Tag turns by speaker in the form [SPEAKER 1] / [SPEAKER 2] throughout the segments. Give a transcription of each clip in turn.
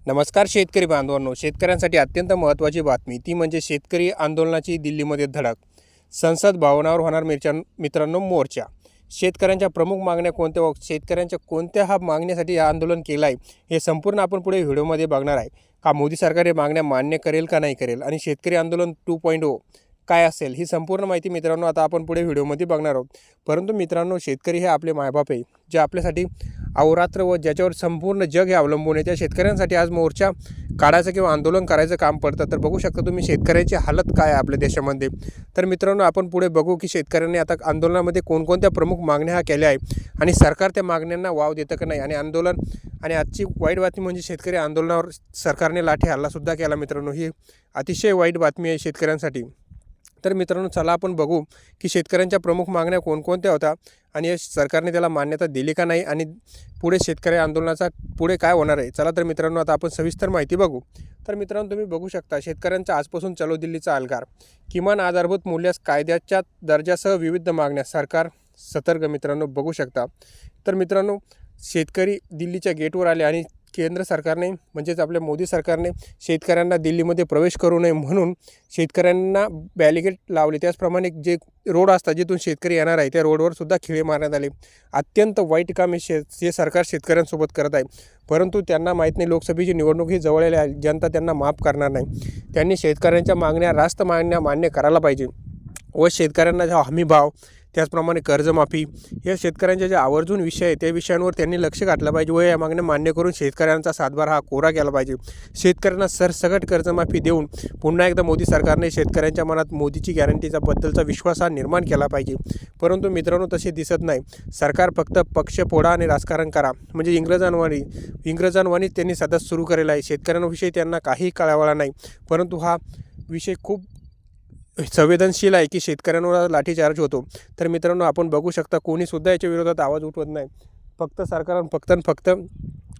[SPEAKER 1] नमस्कार शेतकरी बांधवांनो, शेतकऱ्यांसाठी अत्यंत महत्त्वाची बातमी ती म्हणजे शेतकरी आंदोलनाची दिल्लीमध्ये धडक. संसद भवनावर होणार मित्रांनो मोर्चा. शेतकऱ्यांच्या प्रमुख मागण्या कोणत्या व शेतकऱ्यांच्या कोणत्या मागण्यासाठी हे आंदोलन केलं आहे हे संपूर्ण आपण पुढे व्हिडिओमध्ये बघणार आहे. का मोदी सरकार हे मागण्या मान्य करेल का नाही करेल आणि शेतकरी आंदोलन 2.0 काय असेल ही संपूर्ण माहिती मित्रांनो आता आपण पुढे व्हिडिओमध्ये बघणार आहोत. परंतु मित्रांनो, शेतकरी हे आपले मायबाप आहे, जे आपल्यासाठी अहोरात्र व ज्याच्यावर संपूर्ण जग हे अवलंबून आहे. त्या शेतकऱ्यांसाठी आज मोर्चा काढायचं किंवा आंदोलन करायचं काम पडतं. तर बघू शकता तुम्ही शेतकऱ्याची हालत काय आहे आपल्या देशामध्ये. तर मित्रांनो, आपण पुढे बघू की शेतकऱ्यांनी आता आंदोलनामध्ये कोणकोणत्या प्रमुख मागण्या केल्या आहे आणि सरकार त्या मागण्यांना वाव देतं का नाही. आणि आंदोलन आणि आजची वाईट बातमी म्हणजे शेतकरी आंदोलनावर सरकारने लाठी हल्लासुद्धा केला. मित्रांनो, ही अतिशय वाईट बातमी आहे शेतकऱ्यांसाठी. तर मित्रांनो, चला आपण बघू की शेतकऱ्यांच्या प्रमुख मागण्या कोणकोणत्या होत्या आणि या सरकारने त्याला मान्यता दिली का नाही आणि पुढे शेतकरी आंदोलनाचा पुढे काय होणार आहे. चला तर मित्रांनो, आता आपण सविस्तर माहिती बघू. तर मित्रांनो, तुम्ही बघू शकता शेतकऱ्यांचा आजपासून चलो दिल्लीचा अलगार. किमान आधारभूत मूल्यास कायद्याच्या दर्जासह विविध मागण्या, सरकार सतर्क. मित्रांनो बघू शकता. तर मित्रांनो, शेतकरी दिल्लीच्या गेटवर आले आणि केंद्र सरकारने म्हणजेच आपल्या मोदी सरकारने शेतकऱ्यांना दिल्लीमध्ये प्रवेश करू नये म्हणून शेतकऱ्यांना बॅरिकेड लावले. त्याचप्रमाणे जे रोड असतात जिथून शेतकरी येणार आहे त्या रोडवर सुद्धा खिळे मारण्यात आले. अत्यंत वाईट काम हे सरकार शेतकऱ्यांसोबत करत आहे. परंतु त्यांना माहीत नाही लोकसभेची निवडणूक ही जवळ आली आहे, जनता त्यांना माफ करणार नाही. त्यांनी शेतकऱ्यांच्या मागण्या रास्त मागण्या मान्य करायला पाहिजे व शेतकऱ्यांना जो हमीभाव, त्याचप्रमाणे कर्जमाफी या शेतकऱ्यांच्या जे आवर्जून विषय आहे त्या विषयांवर त्यांनी लक्ष घातलं पाहिजे व या मागण्या मान्य करून शेतकऱ्यांचा सातबारा हा कोरा केला पाहिजे. शेतकऱ्यांना सरसकट कर्जमाफी देऊन पुन्हा एकदा मोदी सरकारने शेतकऱ्यांच्या मनात मोदीची गॅरंटीचा बद्दलचा विश्वास हा निर्माण केला पाहिजे. परंतु मित्रांनो, तसे दिसत नाही. सरकार फक्त पक्ष फोडा आणि राजकारण करा म्हणजे इंग्रजांवाणी त्यांनी सतत सुरू केलेला आहे. शेतकऱ्यांविषयी त्यांना काही कळवळा नाही. परंतु हा विषय खूप संवेदनशील आहे की शेतकऱ्यांवर लाठीचार्ज होतो. तर मित्रांनो, आपण बघू शकता कोणीसुद्धा याच्या विरोधात आवाज उठवत नाही. फक्त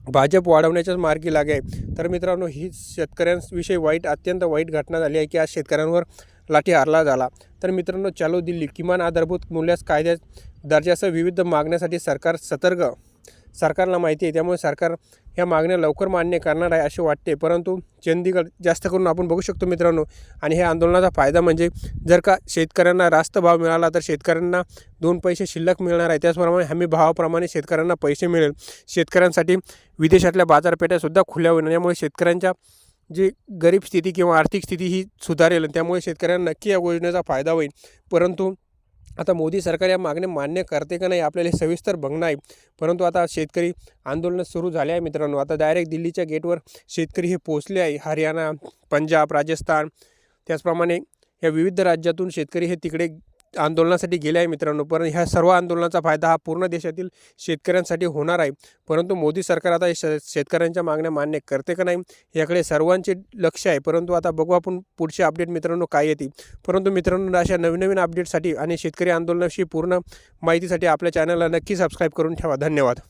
[SPEAKER 1] भाजप वाढवण्याच्याच मार्गी लागे आहे. तर मित्रांनो, ही शेतकऱ्यांविषयी अत्यंत वाईट घटना झाली आहे की आज शेतकऱ्यांवर लाठी हल्ला झाला. तर मित्रांनो, चालो दिल्ली. किमान आधारभूत मूल्यास कायद्या दर्जासह विविध मागण्यासाठी सरकार सतर्क. सरकारला माहिती आहे, त्यामुळे सरकार ह्या मागण्या लवकर मान्य करणार आहे असे वाटते. परंतु चंदीगड जास्त करून आपण बघू शकतो मित्रांनो. आणि ह्या आंदोलनाचा फायदा म्हणजे जर का शेतकऱ्यांना रास्त भाव मिळाला तर शेतकऱ्यांना 2 पैसे शिल्लक मिळणार आहे. त्याचप्रमाणे हमी भावाप्रमाणे शेतकऱ्यांना पैसे मिळेल. शेतकऱ्यांसाठी विदेशातल्या बाजारपेठासुद्धा खुल्या होईल. यामुळे शेतकऱ्यांच्या जी गरीब स्थिती किंवा आर्थिक स्थिती ही सुधारेल. त्यामुळे शेतकऱ्यांना नक्की या योजनेचा फायदा होईल. परंतु आता मोदी सरकार या मागण्या मान्य करते का नाही आपल्याला सविस्तर बघणं आहे. परंतु आता शेतकरी आंदोलन सुरू झाले आहे मित्रांनो. आता डायरेक्ट दिल्लीच्या गेटवर शेतकरी हे पोहोचले आहे. हरियाणा, पंजाब, राजस्थान त्याचप्रमाणे या विविध राज्यातून शेतकरी हे तिकडे आंदोलनासाठी गेले आहे मित्रांनो. पण ह्या सर्व आंदोलनाचा फायदा हा पूर्ण देशातील शेतकऱ्यांसाठी होणार आहे. परंतु मोदी सरकार आता शेतकऱ्यांच्या मागण्या मान्य करते का नाही याकडे सर्वांचे लक्ष आहे. परंतु आता बघू आपण पुढचे अपडेट मित्रांनो काय येते. परंतु मित्रांनो, अशा नवीन अपडेटसाठी आणि शेतकरी आंदोलनाविषयी पूर्ण माहितीसाठी आपल्या चॅनलला नक्की सबस्क्राईब करून ठेवा. धन्यवाद.